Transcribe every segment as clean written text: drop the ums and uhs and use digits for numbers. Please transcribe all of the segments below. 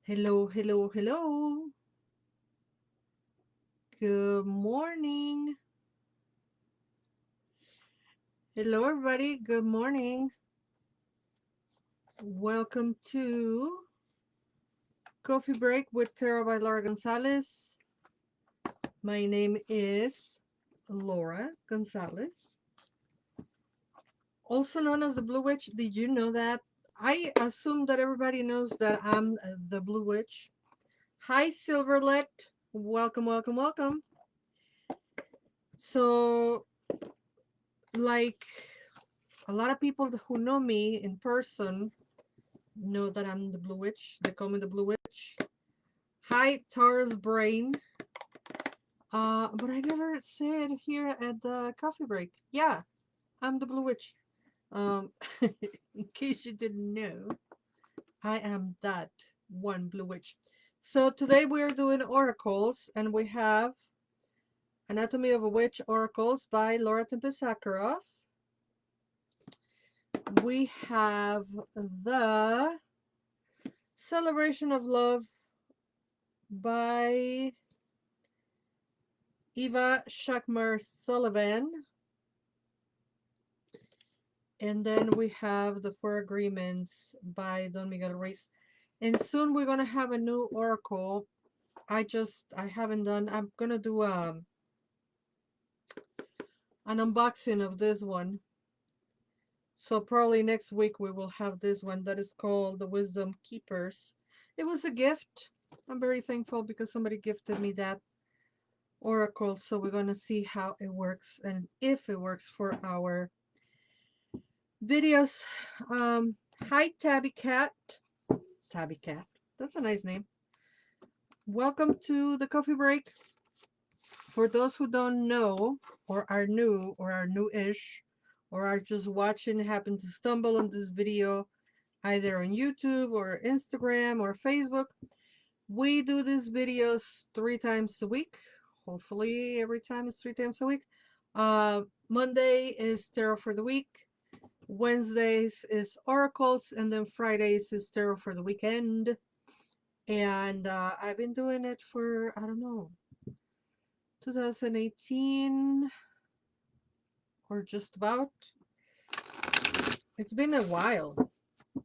Hello, hello, hello. Good morning. Hello, everybody. Good morning. Welcome to Coffee Break with Tarot by Laura González. My name is Laura González, also known as the Blue Witch. Did you know that? I assume that everybody knows that I'm the Blue Witch. Hi, Silverlet. Welcome, welcome, welcome. So, like a lot of people who know me in person know that I'm the Blue Witch. They call me the Blue Witch. Hi, Taurus Brain. But I never said here at the coffee break. Yeah, I'm the Blue Witch. Um, in case you didn't know, I am that one Blue Witch. So today we're doing oracles, and we have Anatomy of a Witch oracles by Laura Sakharov. We have the Celebration of Love by Eva Shakmar Sullivan. And then we have the Four Agreements by Don Miguel Ruiz. And soon we're going to have a new oracle. I haven't done, I'm going to do an unboxing of this one. So probably next week we will have this one that is called the Wisdom Keepers. It was a gift. I'm very thankful because somebody gifted me that oracle. So we're going to see how it works and if it works for our videos. Hi, Tabby Cat. Tabby Cat. That's a nice name. Welcome to the coffee break. For those who don't know, or are new, or are new-ish, or are just watching, happen to stumble on this video, either on YouTube or Instagram or Facebook, we do these videos 3 times a week. Hopefully every time is 3 times a week. Monday is tarot for the week. Wednesdays is oracles, and then Fridays is tarot for the weekend. And I've been doing it for, I don't know, 2018 or just about. It's been a while.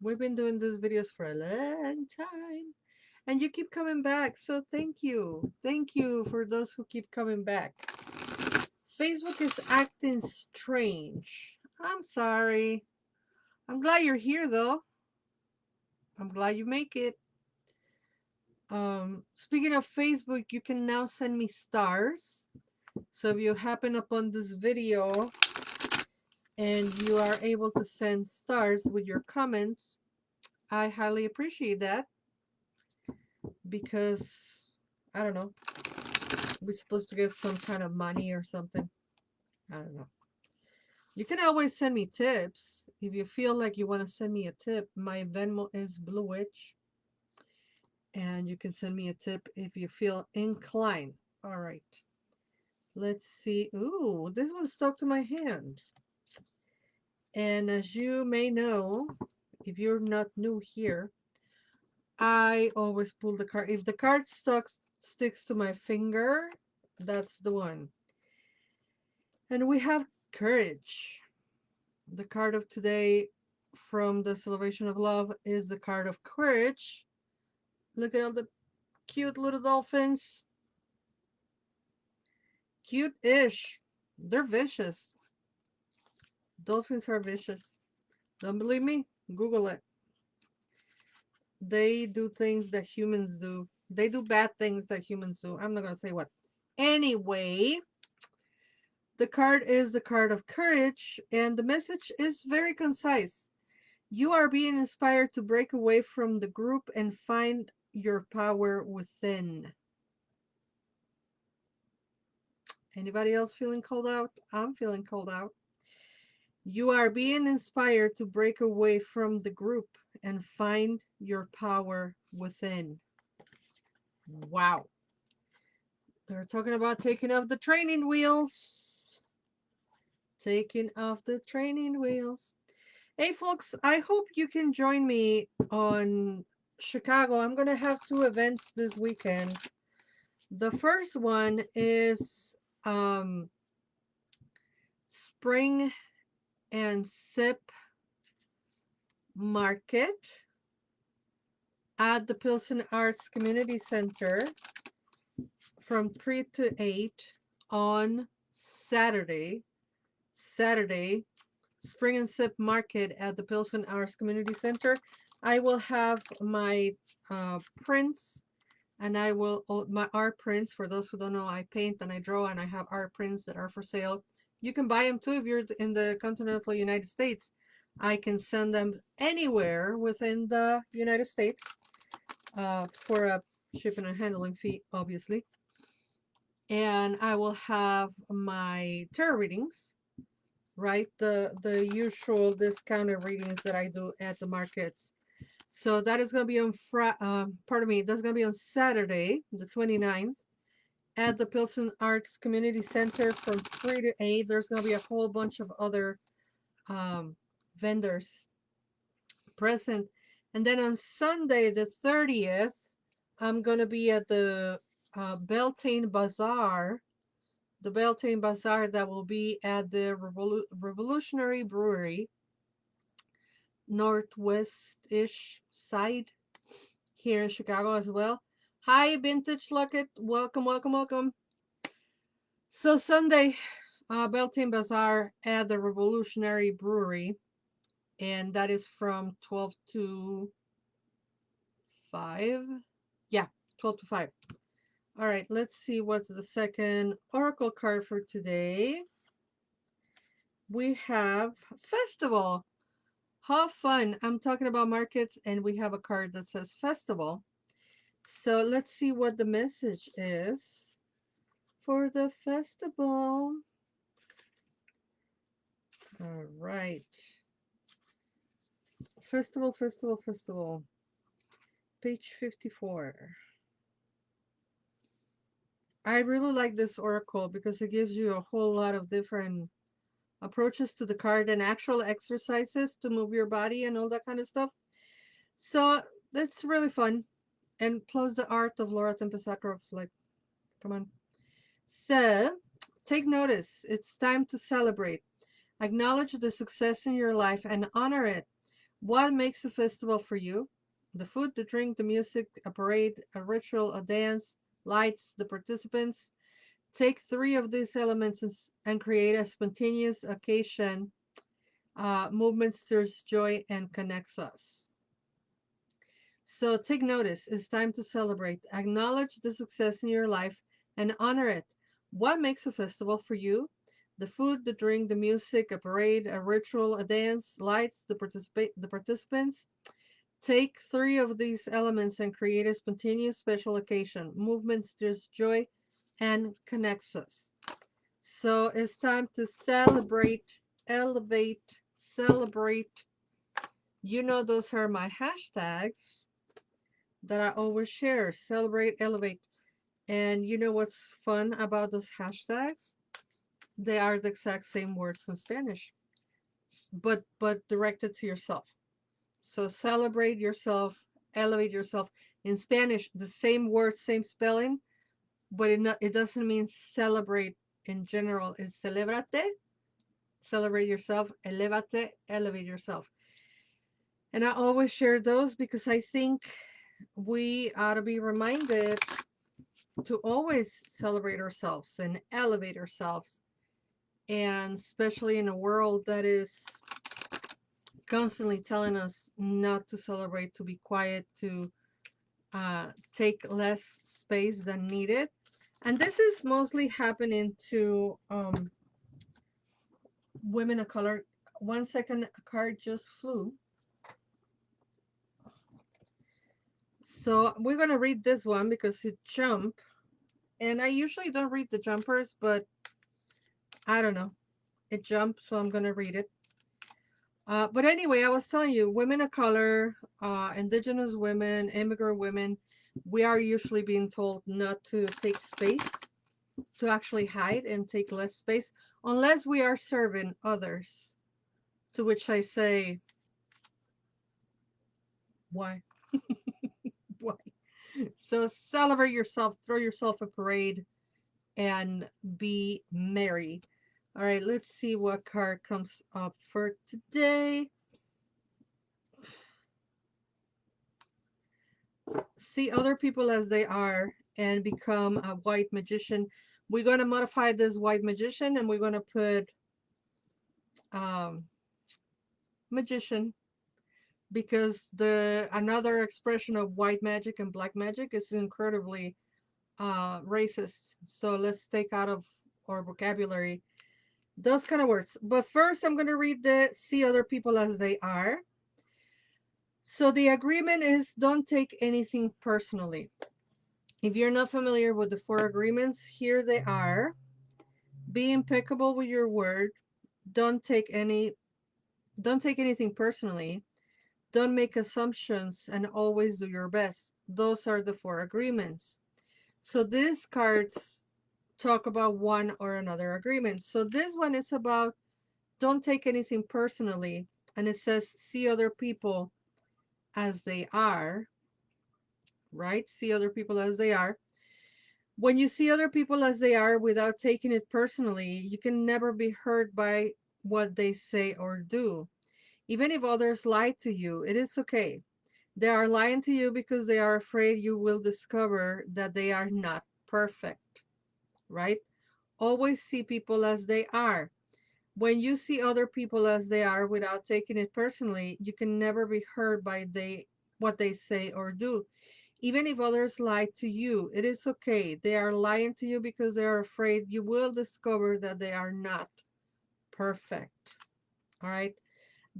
We've been doing these videos for a long time. And you keep coming back, so thank you. Thank you for those who keep coming back. Facebook is acting strange. I'm sorry. I'm glad you're here, though. I'm glad you make it. Speaking of Facebook, you can now send me stars. So if you happen upon this video and you are able to send stars with your comments, I highly appreciate that because, I don't know, we're supposed to get some kind of money or something. I don't know. You can always send me tips. If you feel like you want to send me a tip, my Venmo is Blue Witch. And you can send me a tip if you feel inclined. All right. Let's see. Ooh, this one stuck to my hand. And as you may know, if you're not new here, I always pull the card. If the card sticks to my finger, that's the one. And we have courage. The card of today from the Celebration of Love is the card of courage. Look at all the cute little dolphins. Cute-ish. They're vicious. Dolphins are vicious. Don't believe me? Google it. They do things that humans do. They do bad things that humans do. I'm not going to say what. Anyway, the card is the card of courage, and the message is very concise. You are being inspired to break away from the group and find your power within. Anybody else feeling called out? I'm feeling called out. You are being inspired to break away from the group and find your power within. Wow. They're talking about taking off the training wheels. Taking off the training wheels. Hey, folks, I hope you can join me on Chicago, I'm gonna have 2 events this weekend. The first one is Spring and Sip Market at the Pilsen Arts Community Center from 3 to 8 on Saturday. Saturday, Spring and Sip Market at the Pilsen Arts Community Center. I will have my prints, and I will, my art prints. For those who don't know, I paint and I draw, and I have art prints that are for sale. You can buy them too if you're in the continental United States. I can send them anywhere within the United States for a shipping and handling fee, obviously. And I will have my tarot readings, right? The usual discounted readings that I do at the markets. So that is going to be on pardon me, that's going to be on Saturday, the 29th, at the Pilsen Arts Community Center from 3 to 8. There's going to be a whole bunch of other vendors present. And then on Sunday, the 30th, I'm going to be at the Beltane Bazaar. The Beltane Bazaar that will be at the Revolutionary Brewery, northwest-ish side here in Chicago as well. Hi, Vintage Lucket. Welcome, welcome, welcome. So Sunday, Beltane Bazaar at the Revolutionary Brewery, and that is from 12 to 5. Yeah, 12 to 5. All right, let's see what's the second oracle card for today. We have Festival. How fun. I'm talking about markets, and we have a card that says Festival. So let's see what the message is for the festival. All right. Festival, festival, festival. Page 54. I really like this oracle because it gives you a whole lot of different approaches to the card and actual exercises to move your body and all that kind of stuff. So that's really fun. And plus the art of Laura Tempest-Sakharov, like, come on. So, take notice. It's time to celebrate. Acknowledge the success in your life and honor it. What makes a festival for you? The food, the drink, the music, a parade, a ritual, a dance, lights, the participants. Take 3 of these elements and create a spontaneous occasion. Movement stirs joy and connects us. So take notice. It's time to celebrate. Acknowledge the success in your life and honor it. What makes a festival for you? The food, the drink, the music, a parade, a ritual, a dance, lights, the participants. Take 3 of these elements and create a spontaneous special occasion. Movement stirs joy and connects us. So it's time to celebrate, elevate, celebrate. You know, those are my hashtags that I always share. Celebrate, elevate. And you know what's fun about those hashtags? They are the exact same words in Spanish, but directed to yourself. So celebrate yourself, elevate yourself. In Spanish, the same word, same spelling, but it doesn't mean celebrate in general. It's celebrate, celebrate yourself, elevate, elevate yourself. And I always share those because I think we ought to be reminded to always celebrate ourselves and elevate ourselves. And especially in a world that is constantly telling us not to celebrate, to be quiet, to take less space than needed. And this is mostly happening to women of color. 1 second, a card just flew. So we're going to read this one because it jumped. And I usually don't read the jumpers, but I don't know. It jumped, so I'm going to read it. But anyway, I was telling you, women of color, indigenous women, immigrant women, we are usually being told not to take space, to actually hide and take less space, unless we are serving others. To which I say, why? So celebrate yourself, throw yourself a parade, and be merry. All right, let's see what card comes up for today. See other people as they are and become a white magician. We're going to modify this white magician and we're going to put um, magician, because the another expression of white magic and black magic is incredibly racist. So let's take out of our vocabulary those kind of words. But first, I'm going to read the see other people as they are. So the agreement is don't take anything personally. If you're not familiar with the four agreements, here they are. Be impeccable with your word. Don't take any don't take anything personally. Don't make assumptions and always do your best. Those are the four agreements. So these cards talk about one or another agreement. So this one is about don't take anything personally. And it says see other people as they are, right? See other people as they are. When you see other people as they are without taking it personally, you can never be hurt by what they say or do. Even if others lie to you, it is okay. They are lying to you because they are afraid you will discover that they are not perfect, right? Always see people as they are. When you see other people as they are without taking it personally, you can never be hurt by what they say or do. Even if others lie to you, it is okay. They are lying to you because they are afraid you will discover that they are not perfect. All right.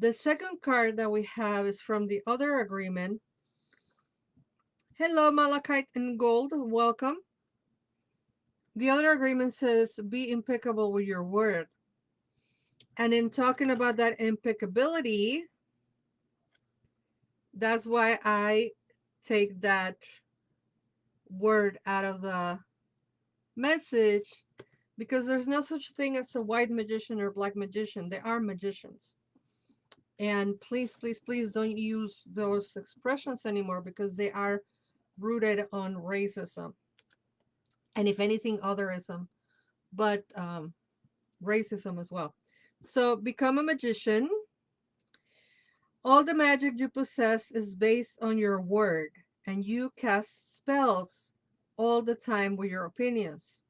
The second card that we have is from the other agreement. Hello, Malachite and Gold. Welcome. The other agreement says be impeccable with your word. And in talking about that impeccability, that's why I take that word out of the message, because there's no such thing as a white magician or black magician. They are magicians. And please, please, please don't use those expressions anymore because they are rooted on racism. And if anything, otherism, but racism as well. So become a magician. All the magic you possess is based on your word, and you cast spells all the time with your opinions.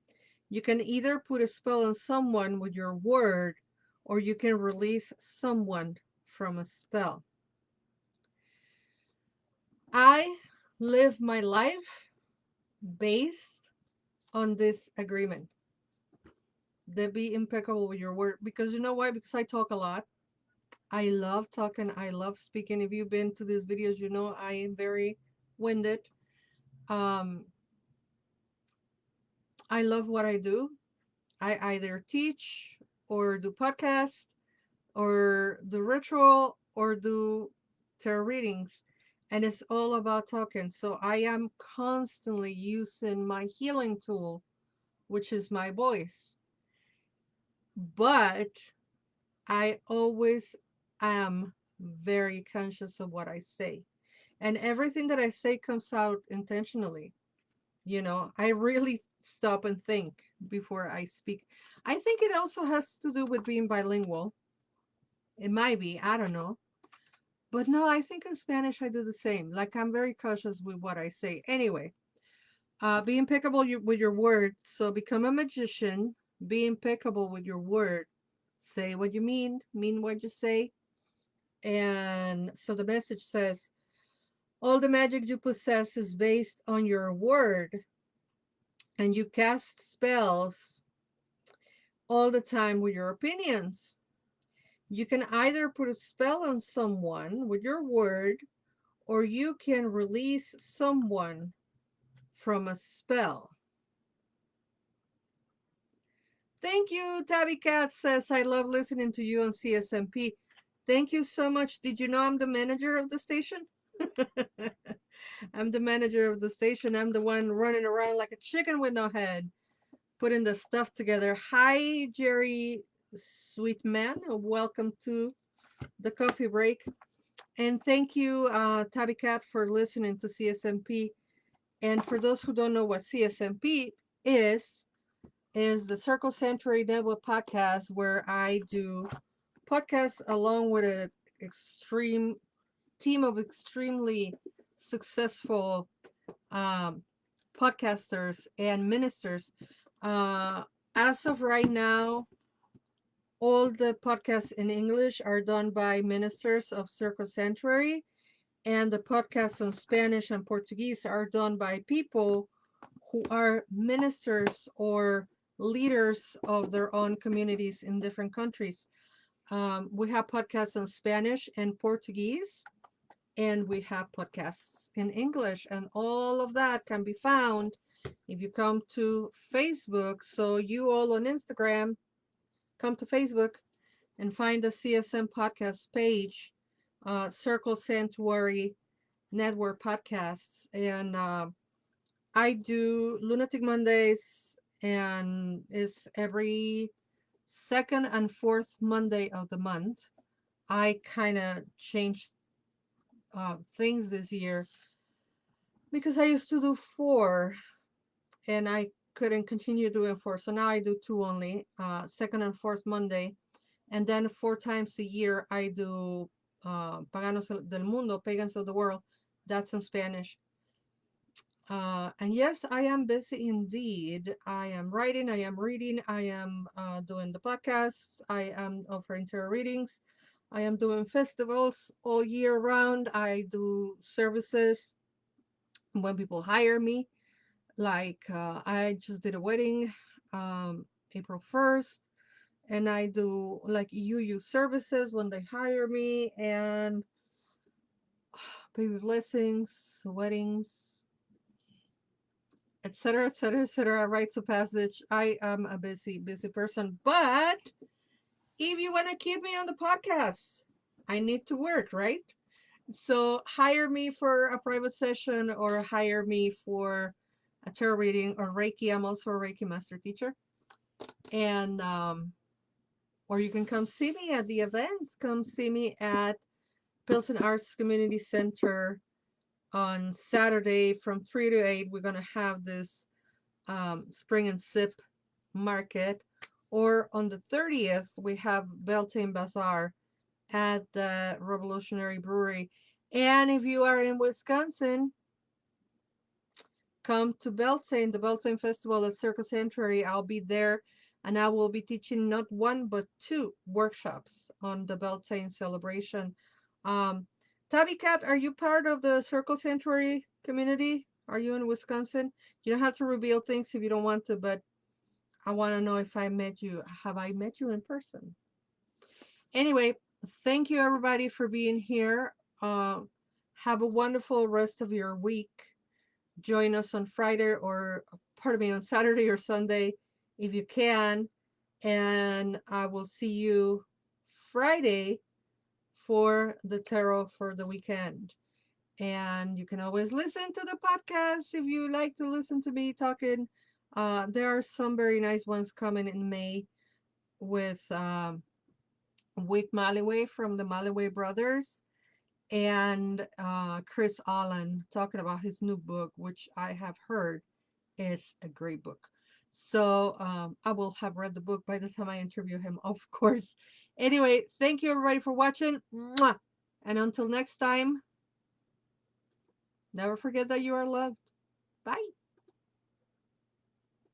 You can either put a spell on someone with your word, or you can release someone from a spell. I live my life based on this agreement. That be impeccable with your word. Because you know why? Because I talk a lot. I love talking. I love speaking. If you've been to these videos, you know I am very winded. Um, I love what I do. I either teach or do podcasts or do ritual or do tarot readings, and it's all about talking. So I am constantly using my healing tool, which is my voice, but I always am very conscious of what I say, and everything that I say comes out intentionally. You know, I really stop and think before I speak. I think it also has to do with being bilingual. It might be, I don't know. But no, I think in Spanish I do the same. Like I'm very cautious with what I say. Anyway, be impeccable with your word. So become a magician. Be impeccable with your word. Say what you mean what you say. And so the message says, all the magic you possess is based on your word, and you cast spells all the time with your opinions. You can either put a spell on someone with your word, or you can release someone from a spell. Thank you. Tabby Cat says, I love listening to you on CSMP. Thank you so much. Did you know I'm the manager of the station? I'm the manager of the station. I'm the one running around like a chicken with no head, putting the stuff together. Hi, Jerry Sweetman. Welcome to the coffee break. And thank you, Tabby Cat, for listening to CSMP. And for those who don't know what CSMP is, is the Circle Century Network podcast, where I do podcasts along with an extreme team of extremely successful um, podcasters and ministers. Uh, as of right now, all the podcasts in English are done by ministers of Circle Sanctuary, and the podcasts in Spanish and Portuguese are done by people who are ministers or leaders of their own communities in different countries. We have podcasts in Spanish and Portuguese, and we have podcasts in English, and all of that can be found if you come to Facebook. So you all on Instagram, come to Facebook and find the CSM podcast page, Circle Sanctuary Network podcasts. And I do Lunatic Mondays, and it's every second and fourth Monday of the month. I kind of changed things this year because I used to do four and I couldn't continue doing four. So now I do two only, second and fourth Monday. And then four times a year I do Paganos del Mundo, Pagans of the World. That's in Spanish. And yes, I am busy indeed. I am writing, I am reading, I am doing the podcasts, I am offering tarot readings, I am doing festivals all year round. I do services when people hire me. Like I just did a wedding April 1st, and I do like UU services when they hire me, and baby blessings, weddings, etc., etc., etc. Rites of passage. I am a busy person, but if you want to keep me on the podcast, I need to work, right? So hire me for a private session or hire me for a tarot reading or Reiki. I'm also a Reiki master teacher. And or you can come see me at the events. Come see me at Pilsen Arts Community Center on Saturday from 3 to 8. We're going to have this Spring and Sip market. Or on the 30th, we have Beltane Bazaar at the Revolutionary Brewery. And if you are in Wisconsin, come to Beltane, the Beltane Festival at Circle Sanctuary. I'll be there, and I will be teaching not one but two workshops on the Beltane celebration. Um, Tabby Cat, are you part of the Circle Sanctuary community? Are you in Wisconsin? You don't have to reveal things if you don't want to, but I want to know if I met you. Have I met you in person? Anyway, thank you everybody for being here. Have a wonderful rest of your week. Join us on Friday or, pardon me, on Saturday or Sunday if you can. And I will see you Friday for the tarot for the weekend. And you can always listen to the podcast if you like to listen to me talking. There are some very nice ones coming in May with Wick Malloway from the Malloway Brothers and Chris Allen talking about his new book, which I have heard is a great book. So I will have read the book by the time I interview him, of course. Anyway, thank you everybody for watching. Mwah! And until next time, never forget that you are loved. Bye.